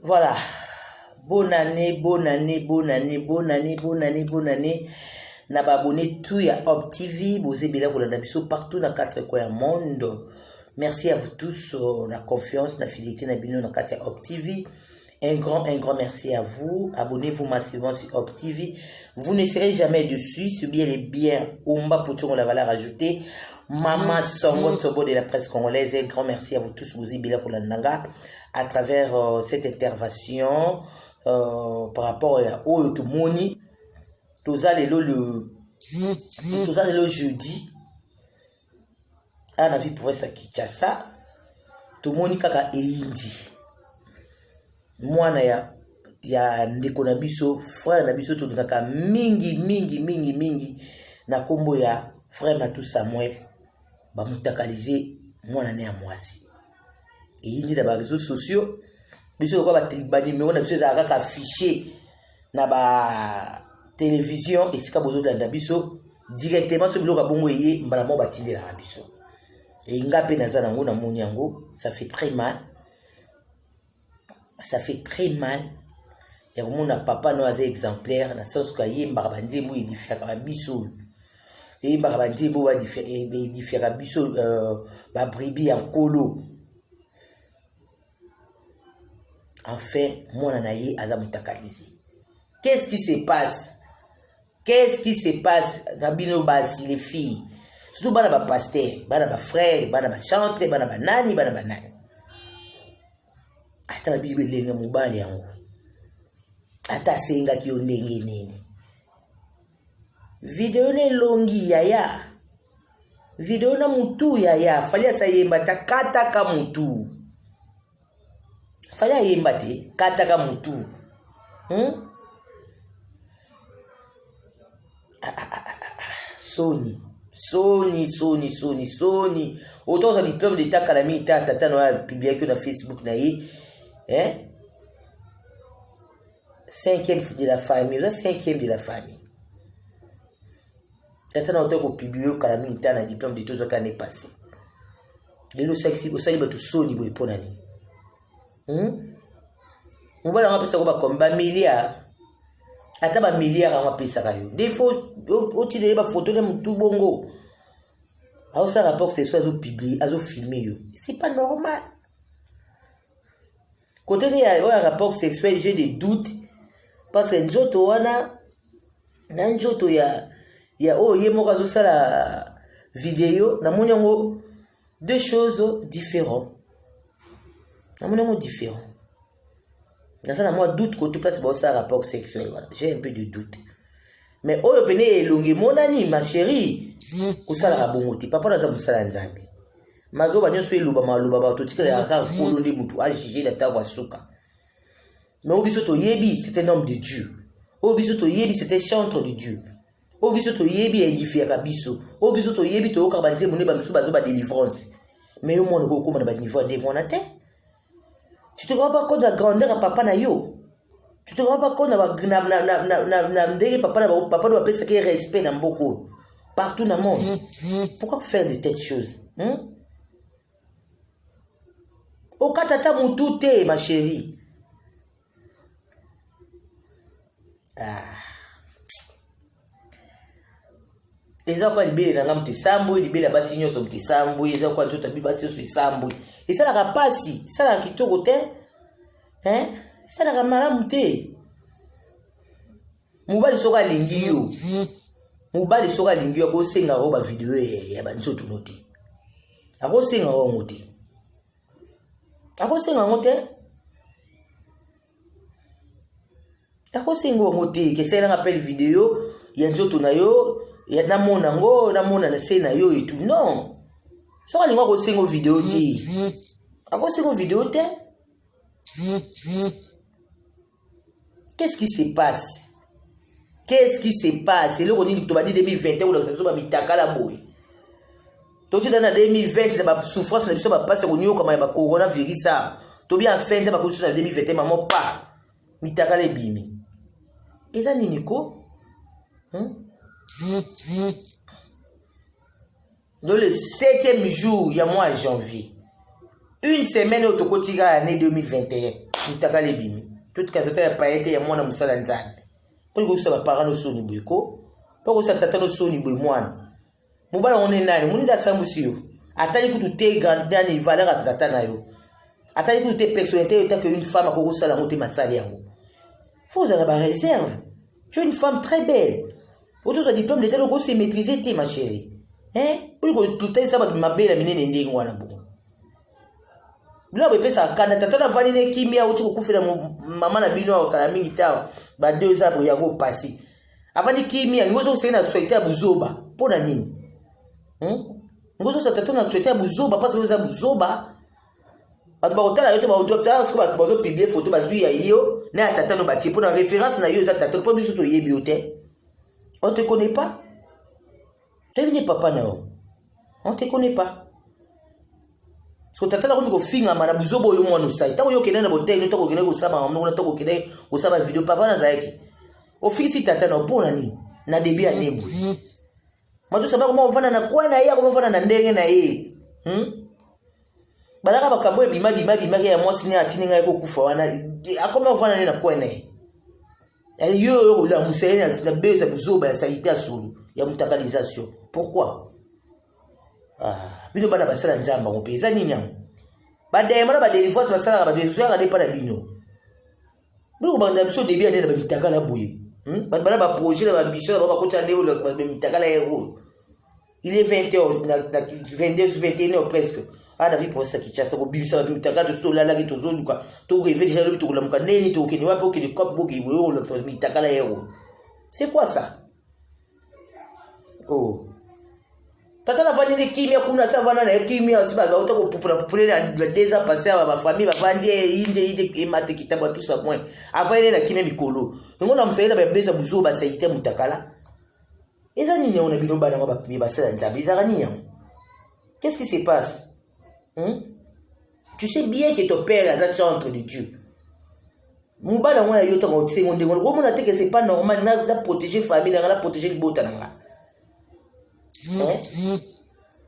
Voilà. Bonne année, bonne année, bonne année, bonne année, bonne année, bonne année. Na ba abonné tout ya Hop TV, vous êtes bien partout dans 4 coins du monde. Merci à vous tous, la confiance, la fidélité na bino na kati ya Hop TV. Un grand merci à vous. Abonnez-vous massivement sur Hop TV. Vous ne serez jamais dessus. Si bien les biens, Oumba Pochon, la valeur ajoutée. Maman Songo Tsobo de la presse congolaise. Un grand merci à vous tous. Vous êtes bien pour la Nanga. À travers cette intervention, par rapport à Oyotomoni, tout ça, le jeudi. On a vu pour ça Kinshasa. Tout le monde kaka eindi. Mwana ya ndeko na biso frère na biso todonaka mingi na kombo ya frère Matou Samuel bamutakalize mwana ne ya mwasi eyindi na ba réseaux sociaux biso ko ba numéro na biso za kaka affiché na ba télévision esika bozo na biso directement sur biloko bongo yé mbala mo batindela na biso et ngape naza nango na moni yango ça fait très mal. Ça fait très mal. Et mon papa nous a exemplaire dans le sens que yemba bandi mo différent biso. Yemba bandi mo différent biso ba bribi en colo. Enfin, mon anaye azamutakalize. Qu'est-ce qui se passe? Qu'est-ce qui se passe dans bino basi les filles? Surtout bana ba pasteur, bana ba frère, bana ba chantre, bana ba nani. Ata bibi lenga mubali yangu ata senga ki ondenge nini video ne longi yaya video na mutu yaya falia sayemba ta kata ka mutu falia yemba te kata ka mutu Sony autant ça diplôme d'état kalami tata no publié que na Facebook na yi. Cinquième de la famille, c'est cinquième de la famille. C'est un auteur qui publie au Kalami un diplôme de tout ce qu'on est passé. Les lots sexy, vous savez, tout Sony pour répondre à nous. On va appeler ça comme un milliard. Attends, un milliard, on va appeler ça. Des fois, au titre de la photo de tout bongo. Alors, ça rapport, c'est soit publié, à filmé. C'est pas normal. Quand il y a un rapport sexuel, j'ai des doutes. Parce que njoto wana, na njoto ya yemokazo ça la vidéo, na monyango deux choses différentes. Na monyango différent. Dans ça, moi doute que tout place ça rapport sexuel. Voilà. J'ai un peu de doute. Mais oh pene elongi monani ma chérie, kusala rabongote. Papa na za musala nzambi. Malgré que nous sommes maluba tout ce a colonné mutu a jugé la tawa suka. Mais Obisoto Yebi, c'est un homme de Dieu. Obisoto Yebi, c'est un chantre de Dieu. Obisoto Yebi est différent biso. Obisoto Yebi to okabanze mune ba musu bazo ba délivrance. Mais au monde ko na ba niveau de mon até. Tu te rends pas compte de la grandeur à papa na yo. Tu te rends pas compte na ndenge papa doit penser qu'il respect dans beaucoup partout dans le monde. Pourquoi faire de telles choses? Au katata mutute, ma chérie. Les gens qui disent que tu sambo, ils disent que tu es un sambo, ils disent que tu es un sambo. Et ça n'a pas si, ça n'a pas côté, hein? Ça n'a pas malamute. Mubali soka lingio. Mubali soka lingio ko senga roba vidéo ya banzoto note. Ako senga ro ngote. Ako senga ngote. Ako senga ngote ke sela appel vidéo ya nzoto na yo ya namona ngo namona na sena yo et tout non. Soka lingwa ko senga vidéo ti. Ako senga vidéo te. Qu'est-ce qui se passe? Qu'est-ce qui se passe? C'est le qu'on dit que tu vas dire 2021 ou la section va mitaka la boue. Donc tu dans 2020 c'est la souffrance la biso va passer au niveau comme le coronavirus ça. Tu bien fin ça va continuer en 2021 maman pas mitaka les bimi. Et ça ni Nico? Dans le 7e jour, il y a mois janvier. Une semaine au Tokotira année 2021. mutakala bimi tout kazata ya paete ya mwana musala nzambe pour que ça va parano soni boyko pour que ça tatano soni boy mwana mubala one nani muninda sambusiyo atali kutu te grandani valeur atata na yo atali kutu te personnalité ta que une femme a ko sala ngote masali yango faut avoir la réserve. Tu es une femme très belle. Autour de diplôme d'état le c'est maîtriser tes ma chérie. Hein? Pour que tout ça va ma belle amine ndenge wana bon. Là bepé ça kana tata na vanine kimia autour ko fela maman na bino akala mingi tawa ba 2 ans pour yango passer. Avani kimia ngozo sena souhaiter à buzoba pona nini? Ngozo sa tata na souhaiter à buzoba parce que za buzoba atu ba hotela yote ba hotela parce que ba zo publier photo ba zui ya yo na tata no bati pour la référence na yo za tata pour biso to yebi hotel. On te connaît pas? Tu n'es papa non. On te connaît pas. So tata la ko finga mana buzobo yo mwana sai. Ta yo kena na hotel no to ko kena ko saba mamno na to ko kena ko saba video papa na zaiki. Ofisi tata na pona ni na debi ya nembo. Matu sababu kama uvana na kwa na yeye kama uvana na ndenge na yeye. Balaka bakabo bima ya mwasi ni atini ngai ko kufa wana akoma uvana ni na kwa na yeye. Yani yo la musayena na beza buzoba ya salite asulu ya mutakalisation. Pourquoi? Bino bana basala nzamba mopeza nini yango? Badaye mara badeli fois basala ba dezo ya pas na bino. Bino banda biso debi ya na mitakala boye. Bana ba projet ba ambition ba ko tande o ba mitakala héros. Il est 20h na 22 21h presque. Ah David pour ça qui chasse ko bimisa ba mitakala to la la ki to zo luka. To rêver déjà le to ko lamuka neni to keni wapo ke le cop boki wo lo mitakala héros. C'est quoi ça? Oh. Tata na vanile kimia kuna savana na kimia siba ba utako popula na 2 ans passé ba famille ba vandie inde imate kitaba tout ça point avant na kimia mikolo ngona msaida ba beza buzo ba saite mutakala eza nini on a bino bana ba ba sala nzabi za nini? Qu'est-ce qui se passe? Tu sais bien que ton père a ça entre de Dieu. Mubala ngona yo to ko tsengo ndengolo ko mona teke c'est pas normal na protéger famille na protéger libota na.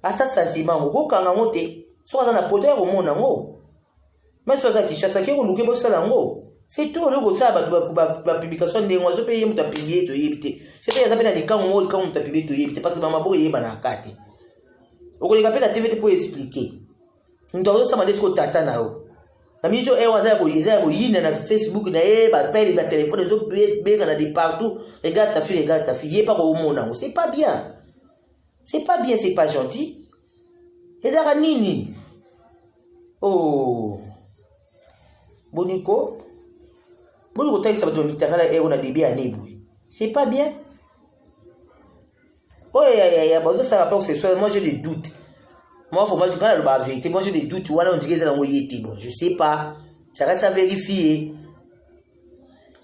Ata sentiment ngo kanga ngote so aza na poder ko mona ngo mais so aza kishasa ke ko luke bo sala ngo c'est tout le go sa ba publication de ngo so pe yemu ta publier to yebite c'est pas ça pe na likango ngo likango ta publier to yebite parce que mama bo yeba na kati okoleka pe na TV pour expliquer ndo so mande ko tata na o na miso e waza ko yeza ko yina na Facebook na ba pele ba téléphone zo bega na de partout regarde ta fille yeba ko mona ngo c'est pas bien. C'est pas bien, c'est pas gentil. Ezara nini? Oh. Boniko. Boniko tayi sabato mitakala na debi anebu. C'est pas bien. Oh ya bazo ça rapport que ce soit moi j'ai des doutes. Moi je parle la vérité, moi j'ai des doutes, voilà on dirait ça dans yété bon, je sais pas. Ça reste à vérifier.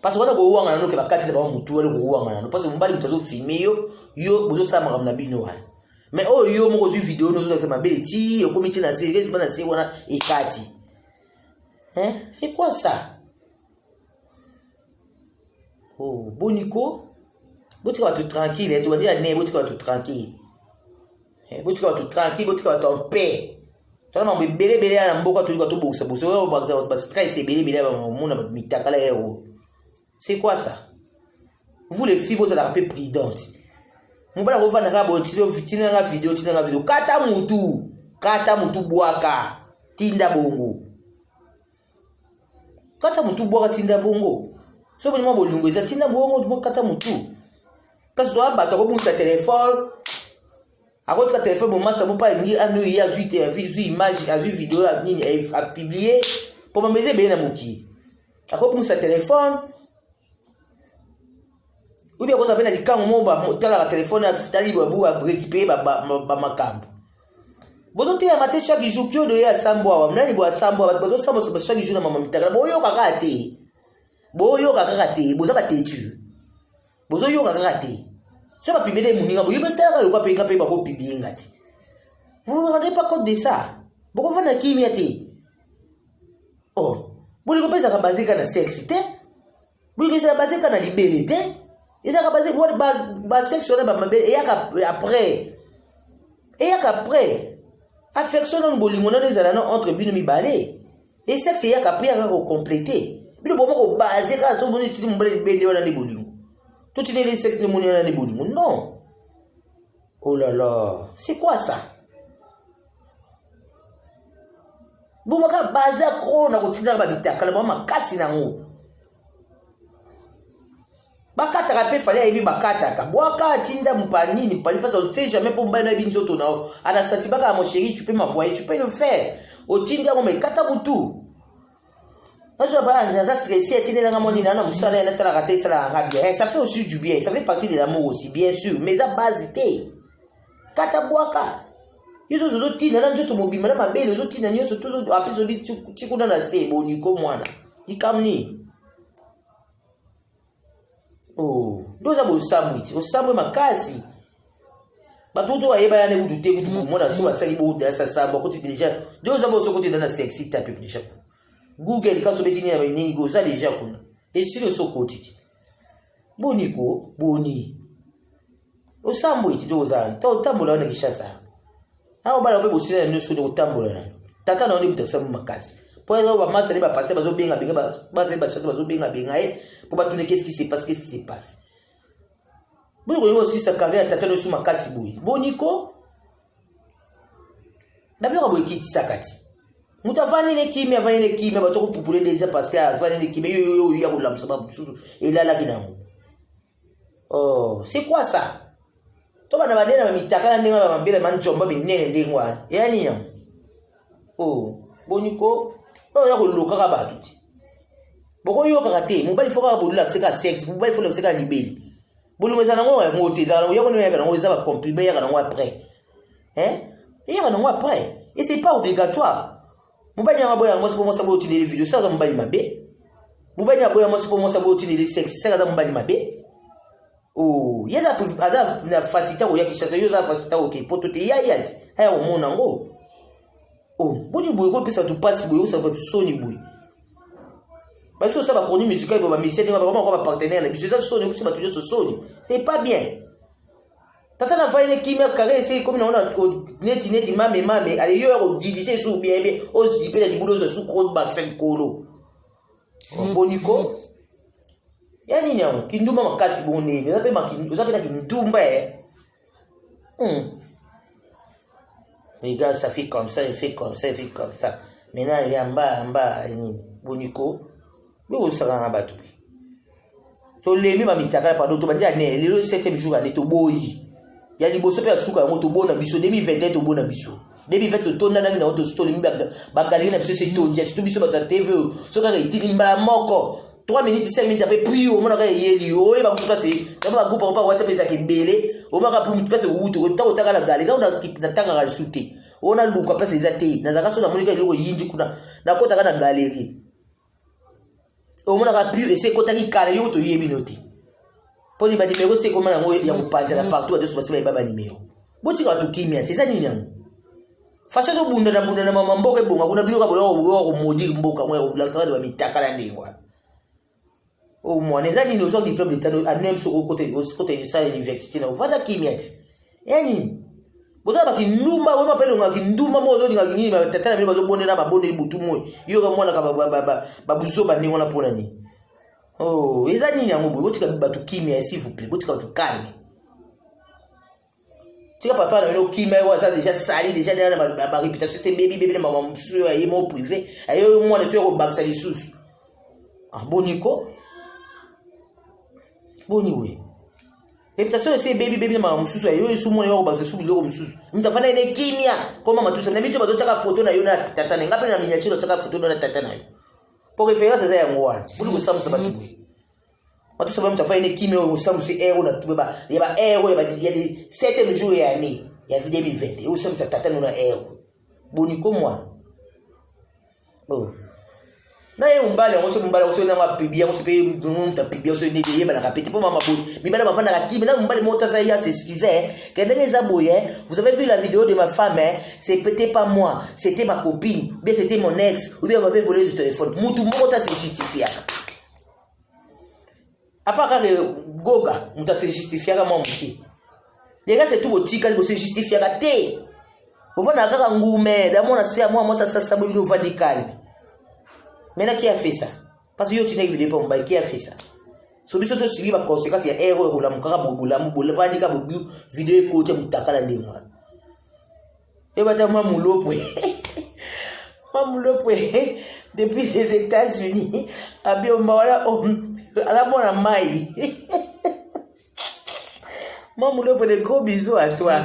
Parce que on a go wanga no ke bakati ba mutu wale go wanga no parce que mbali mutazo filmer yo bozo sama ngamna bino wana. Mais oh yo moko zu vidéo no zo ma beleti au comité na série na série wana ekati. Hein? C'est quoi ça? Oh, Boniko. Botika va tout tranquille, tu vas dire né botika va tout tranquille. Botika va tout tranquille, botika va en paix. Tu vas me belé na mboka tu vas to bosa bosa ba stress belé ba mona ba mitakala héros. C'est quoi ça? Vous les filles vous allez rappeler prudente. Mbala ko vana ka bo tina nga vidéo kata mutu bwaka tinda bongo tinda bongo so bonimo bolungo eza tinda bongo kata mutu parce que ba to ko bunsa téléphone akota téléphone bon masa bon pas ni anu ya zuite image azu vidéo nini a publier pour m'ameze bien na moki akota bunsa téléphone. Ou bien quand on appelle les camps mo ba tala la téléphone tali babu a récupérer ba makambo. Bozo te amate chaque jour kyo de ya sambo wa mnani bo sambo ba bozo sambo chaque jour na mama mitaka boyo kakate. Boyo kakate bozo ba tetu. Bozo yo kakate. So ba pimede muninga bo yibetaka yo kwa pe ba ko pibi ngati. Vous ne vous rendez pas compte de ça? Boko vana kimia te. Oh, boli ko pesa ka basika na sexe te. Boli ko pesa basika na liberté. Ils ont basé pour base sexuelle et après affection non bolingo non les alano entre bino mi balé Et sexe ya kapri ya ko compléter. Bino bomo ko baser ka so boni tini mbele bende wana ni bolingo. Tout tini les sexe ni moni wana ni bolingo. Non. Oh là là, c'est quoi ça? Bomo ka baser ko na ko tina ba bitaka la mama kasi na ngo. Bakata rapé fallait aimer bakata ka boaka tinda mpani ni pali parce qu'on sait jamais pour mbana binzoto na ala sati baka mon chéri tu peux m'envoyer tu peux le faire au tinda ko me kata butu azo ba ça stressé tinda nga moni na musala na tala raté ça la bien ça fait aussi du bien ça fait partie de l'amour aussi bien sûr mais à base té kata boaka yuzo zo tinda na njoto mobima na mabele zo tinda nyoso tuzo apiso di tikuna na sebo ni ko mwana ikamni. Oh, doza bo samwiti, o samwe makasi. Batuto ayeba yane budute kutu mona so basali bo da sa samba ko ti déjà. Doza bo so ko ti na sexy tape déjà. Google ka so betini na nini go za déjà kuna. E sire so ko ti. Boniko, boni. O samwiti doza, to tambola na kishasa. Hao bala pe bo sire na so do tambola na. Tata na oni mutasamu makasi. Pour exemple, ba masa ba passer bazo benga benga ba chateau bazo benga benga pour ba tourner qu'est-ce qui se passe. Bon ko aussi sa carrière tata no suma kasi boy. Boniko. D'abord ba kiti sakati. Mutafani ne kimia vani ne kimia ba to ko pupule des passer vani ne kimia yo ya ko lam sababu susu et là kinango. Oh, c'est quoi ça? To bana banena ba mitaka na ndinga ba mabele man jomba binene ndingwa. Yani ya. Oh, boniko. Ya ko loka ka batuti boko yo ka te mobali foka ka bodula seka sexe mobali foka seka libeli bolu meza nango ya ngoti za ya ko no ya ka nango za ba comprimer ya ka nango après ya ka nango après et c'est pas obligatoire mobali ya boya mo mo sabo utile video ça za mobali mabe mobali ya boya mo sabo utile sexe ça za mobali mabe oh yeza aza na facilité ko ya kishasa yo za facilité OK poto te ya yati aya o mona ngo. Oh, boni boy ko pesa tu passe boy ça va tu soni boy. Ba so ça va connu musical ba misete ba vraiment ba partenaire na biso ça soni ko ça tu soni. C'est pas bien. Tata na va ile kimia carré c'est comme on a net mame allez yo ko didiser sou bien o zipe la dibulo so ko ba fait kolo. Boni ko. Yani nyam kinduma makasi boni. Zape makindu zape na kindumba Les gars, ça fait comme ça, il fait comme ça, il fait comme ça. Maintenant, il y a en bas, boniko. Mais où ça va en bas tout? To lemi ma mitaka pa do to banja ne le 7e jour à to boyi. Ya li boso pe asuka ngo to bona biso 2021 to bona biso. 2020 to nana na to stoli mba bagali na biso c'est to just to biso ba TV so ka itili mba moko 3 minutes 5 minutes après puis au mona ka yeli o e ba ku passer ba groupe pa WhatsApp za ke bele o maka pour passer wuto ko ta ka la gali ka una na tanga ga shooter ona luka passer za te na zaka so na monika iloko yinji kuna na kota ka na galerie o mona ka puis essayer kota ki kala yo to yebi noti poni ba numéro c'est comment na ngo ya kupanja la partout à de so ba ba numéro boti ka to kimia c'est ça nini yango fasha zo bunda na mama mboka bonga kuna biloka boyo ko modi mboka mwe la sala de mitaka la ndingwa. Oh moi les amis nous ont diplôme d'état à même sur côté de ça université na vada kimiati yani boza ba kindumba wema pele nga kindumba mozo dinga kinyi ba tata na bazo bonela ba boneli butu moyo yo ka mwana ka ba buzo ba ningo na pona ni. Oh les amis yango boyo tika batu kimia s'il vous plaît tika tu calme tika papa na lo kimia wa ça déjà sali déjà dans ma réputation c'est bébé na maman sur ayi mo privé ayo moi ne suis au bac sali sous ah boniko boni we réputation c'est bébé na maman sous ayo su mo yo bac sous biloko msusu mtafanya ile kimia kama matusa na bicho bazo chaka photo na yo na tata ngapi na miniature chaka photo na tata na yo pour référence ça ya ngwana buli ko samu sabatu we watu sababu mtafanya ile kimia au samu si ero na tubeba ya ba ero ya 7e jour ya année ya 2020 au samu tata na ero boni ko moi oh na ye mbale ngo so na mapibia ngo so pe mta pibia so ne yeba na kapeti po mama boni mi bana bafana la kimi na mbale mota ça ya s'excuser kendele za boye vous avez vu la vidéo de ma femme c'est peut-être pas moi c'était ma copine ou bien c'était mon ex ou bien on m'avait volé le téléphone mutu mota se justifier apaka goga muta se justifier moi muki les gars c'est tout botika ko se justifier te vous voyez na kaka ngume da mona c'est moi ça ça bo vidéo vadikali Maintenant, qui a fait ça? Parce que yo tu n'as vidéo pour moi, qui a fait ça? So biso to suivi ba conséquence ya erreur ko la mukaka bobula mubula vandi ka bobu vidéo ko te mutaka la ndengwa. Et bata moi mulopwe. Moi mulopwe depuis les États-Unis, abi on mawala à la bonne maille. Moi mulopwe de gros bisous à toi.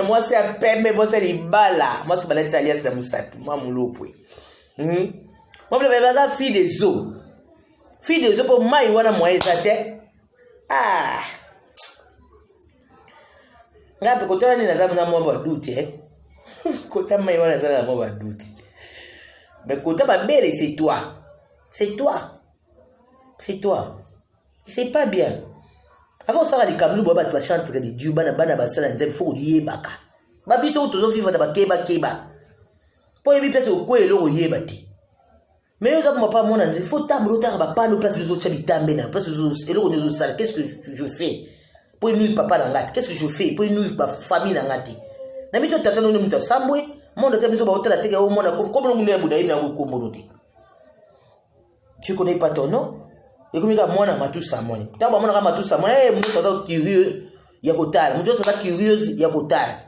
Moi c'est à peine mais moi c'est les bala. Moi c'est bala italien c'est la moussap. Moi mulopwe. Moi le bébé fille des eaux. Fille des eaux pour moi il wana moi ezate. Ah. Ngapi kotana ni nazamu na mwa doute Kota mai wana zala mwa doute. Mais kota ba belle c'est toi. C'est toi. C'est toi. C'est pas bien. Avant ça les kamlu ba ba chante de Dieu bana basala nzembe faut yebaka. Ba biso tozo vivre da ba keba. Po yebi pese okwelo ko yebati. Mais eux ont pas mon il faut tambo ta ba pas no place les autres habitambe na place les autres et le nous ça qu'est-ce que je fais pour nous papa na ngati qu'est-ce que je fais pour nous ba famille na ngati na mito tata no mito sambwe monde ça biso ba hôtel teke au monde comme nous ne buda ina ko kombonote tu connais pas ton nom et comme il a mwana matu samoni ta ba mwana kama matu samoni mtu ça curieux ya kotala mtu ça curieux ya kotala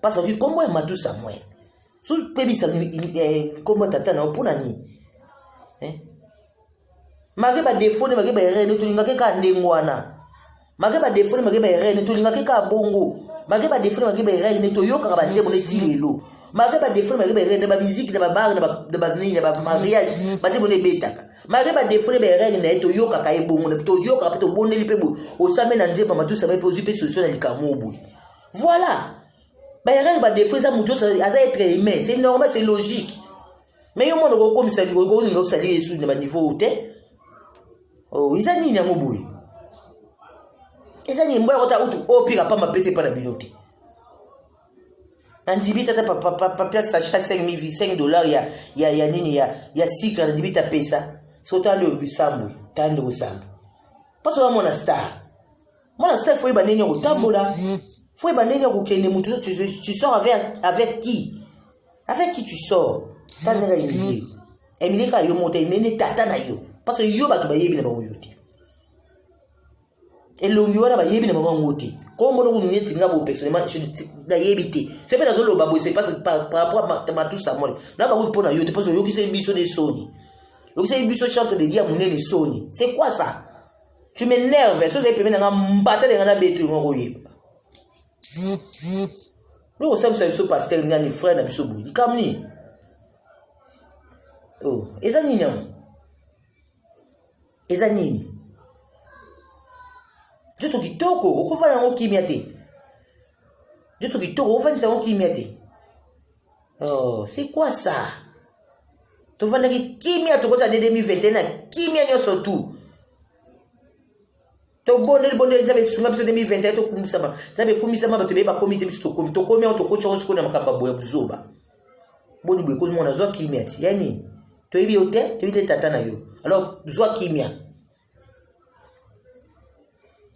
parce que comme matu samoni sous pebi ça comme tata na opuna ni Mageba defone mageba erene tulinga keka ndengwana. Mageba defone mageba erene tulinga keka bongo. Mageba defone mageba erene to yoka ka banze bone tilelo. Mageba defone mageba erene ba musique na ba bar na ba nini na ba mariage banze bone betaka. Mageba defone ba erene na to yoka ka ebongo na to yoka ka to boneli pe bo. Osame na nzeba matusa ba pe ozipe solution na likamobu. Voilà. Ba erene ba defone ça muto ça être aimé, c'est normal, c'est logique. Mais yo monde comme ça ko ngo sali sous na niveau té. Oh, izani ni ngobui. Izani mboya kota utu opira pa mapese pa na bilote. Andibita ta pa sachet $5 ya nini ya sikra andibita pesa. Sotando bisambu, tando sambu. Parce que mon star. Mon star faut ibaneni ko tambola. Faut ibaneni ko kene mutu tu sors avec qui? Avec qui tu sors? Tandanga Emilie. Emilie ka yo monte mene tata na yo. Parce que yo ba to ba yebi na ba yote. Elongi wana ba yebi na ba ngote. Comme on nous dit nga bo personnellement je na yebité. C'est pas dans le babo c'est pas par rapport à tout ça moi. Na ba ko pona yote parce que yo ki se biso de Sony. Yo ki se biso chante de dia munene Sony. C'est quoi ça? Tu m'énerves, ça c'est permis na mbata de na betu ngo yeba. Nous sommes sur pasteur ngani frère na biso bu. Kamni. Oh, ezani nyama. Ezani. Joto kitoko, okufanya ngo kimia te. Joto kitoko, okufanya ngo kimia te. Oh, c'est quoi ça? Tu vas dire kimia to kosa de 2021 kimia nyoso tout. To bonel zabe sunga biso 2021 to kumisama. Zabe kumisama bato beba komite biso to komi to komia to kocha ko sikona makamba boya buzoba. Boni boye kozo mona zo kimia ti. Yani to ibi hotel, to ibi tata na yo. Alors, zo kimia.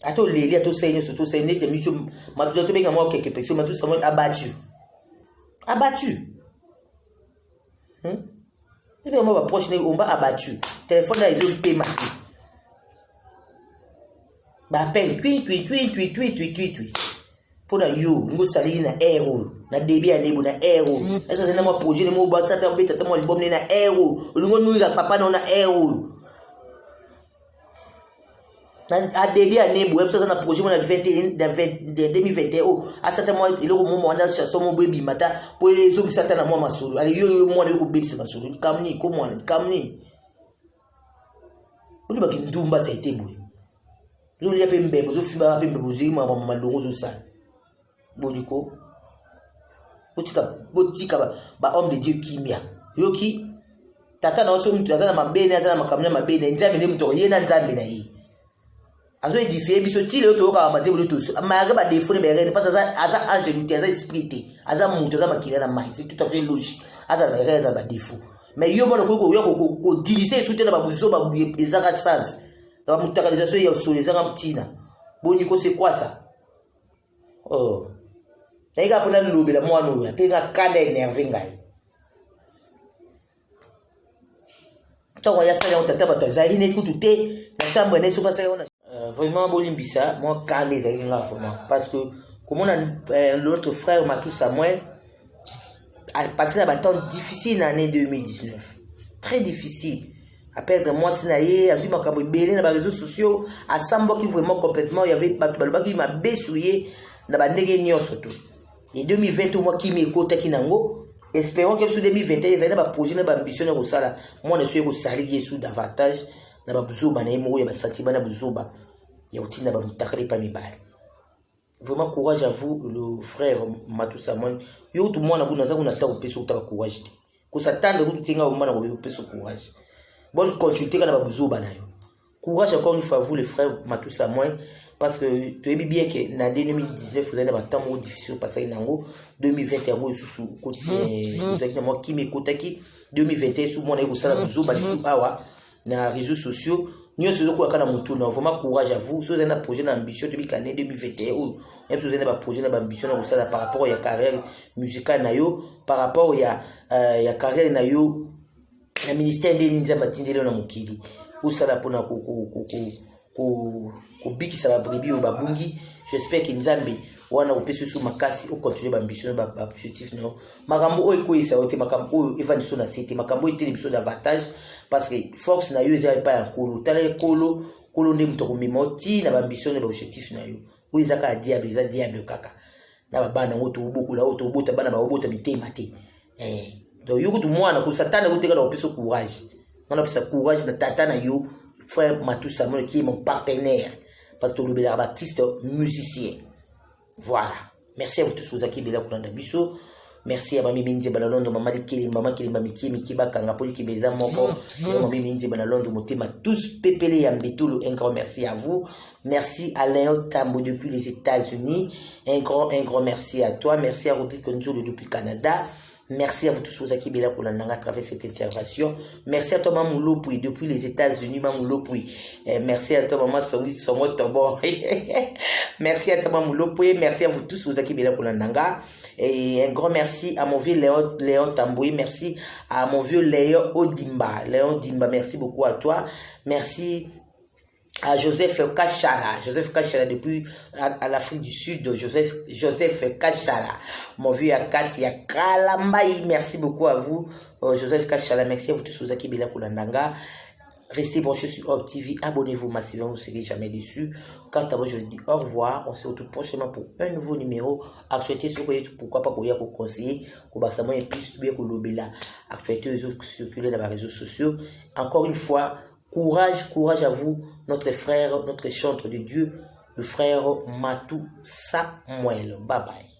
Ato leli ato saigné surtout saigné de micho matu to beka mo quelques personnes matu samo abattu. Et bien, on va proche, on va abattu. Téléphone là, ils ont payé marqué. Bah, appelle, tweet. Pour la yo, nous salir na héros. Na débit à nebo na héros. Est-ce que c'est un projet de mon boss, ça t'a bête, t'as album na héros. Le monde nous, papa, non na héros. A débit à nebo, ça c'est un projet, on a 2021. À certains mois, il y a un moment, on a chassé mon baby matin. Pour les autres qui s'attendent à moi, ma soeur. Allez, yo, moi, le baby, c'est ma soeur. Kamni, comment, kamni. Vous voulez que Ndumba, ça a été boué. Vous voulez que Mbé, vous voulez que Mbé, vous voulez que Mbé, vous voulez Bodiko. Botika, ba homme de Dieu kimia. Yoki, tata na oso mtu azana mabene, azana makamina mabene, nzambe ne mtu yena nzambe na yi. Azo edifie biso ti le to ka mate bolo tous. Amaga ba défaut berene parce aza angélité, aza esprit, aza mutu aza makira na mai, c'est tout à fait logique. Aza ba berene aza ba défaut. Mais yo mona ko utiliser soutien na ba buzo ba ezaka sens. Dans la mutualisation ya sur les arabtina. Boniko c'est quoi ça? Oh. Ça y a pour la lobe la moi nous, pe nga kana énervé ngai. tant ya ça on tata bataza ine tout la chambre n'est pas ça vraiment bolimbisa moi calme vraiment parce que comme on a l'autre frère Matou Samuel a passé un temps difficile l'année 2019 très difficile à perdre moi sinaye azui makambo belé na ba réseaux sociaux à sambo qui vraiment complètement il y avait batu qui m'a besouillé na ba ndenge nyonso tout et 2020 moi qui m'écoute qui nango espérons que sur 2021 ils ba projet na ba ambition na ko sala moi ne suis ko sali yesu davantage na ba buzoba na emo ya ba sentiment na buzoba ya utina ba mutakale pa mibali. Vraiment courage à vous le frère Matou Samuel yo tout moi na kuna za kuna ta upeso utaka courage ko satanda ko tinga o mana ko upeso courage. Bonne continuité quand babuzoba na yo. Courage encore une fois à vous les frères Matou Samuel parce que tu es bien que dans 2019 vous avez un temps difficile passer nango 2021 ngo sous côté vous avez moi qui m'écoute qui 2021 sous moi na ko sala buzoba sous awa na réseaux sociaux nous sommes quoi kana mutu na vraiment courage à vous si vous avez un projet d'ambition depuis l'année 2021 ou même si vous avez un projet d'ambition na ko sala par rapport à carrière musicale na yo par rapport ya carrière na yo le ministère des ninja matindele na mukili usala pona ko bikisa ba brebi o babungi j'espère que nzambe wana upesi su makasi o continuer ba ambition ba objectif no makambo o iko isa ote makambo o evaniso na cité makambo o télévision davantage parce que force na yo eza pa ya kolo tala kolo nde mutoko mimoti na ba ambition na ba objectif na yo o izaka diable kaka na ba bana ngoto ubukula oto ubota bana ba obota bitema te donc yo kutu mwana ko satana ko tekala opeso courage on a courage na tata na yo frère Matou Samuel qui est mon partenaire parce que le artiste musicien voilà merci à vous tous vous qui bela kulanda biso merci à mami minze bana londo mama kilimba miki bakanga poli ki beza moko mami minze bana londo motema tous pepele ya mbetulu un grand merci à vous merci à Léon Tambo depuis les États-Unis un grand merci à toi merci à Rodrigue Konjolo depuis le Canada. Merci à vous tous aux Akibela pour l'année à travers cette intervention. Merci à toi, Maman Lopouy, depuis les États-Unis, Maman Lopouy. Merci à toi, Maman Songo Tombo. Merci à toi, Maman Lopouy. Merci à vous tous aux Akibela pour l'année. Et un grand merci à mon vieux Léon Tamboui. Merci à mon vieux Léon Odimba. Léon Dimba, merci beaucoup à toi. Merci à Joseph Kachala depuis à l'Afrique du Sud, Joseph Kachala, mon vieux Akati ya Kalambai, merci beaucoup à vous, Joseph Kachala, merci à vous tous, Ozaki Bela Kulandanga, restez branchés sur Hub TV, abonnez-vous massivement, vous ne serez jamais déçus. Quant à moi, je vous dis au revoir, on se retrouve prochainement pour un nouveau numéro, actualité sur pourquoi pas pour y conseiller, pour que ça m'ait plus bien que l'obéla, actualité circuler dans les réseaux sociaux, encore une fois, courage à vous, notre frère, notre chantre de Dieu, le frère Matou Samuel. Bye bye.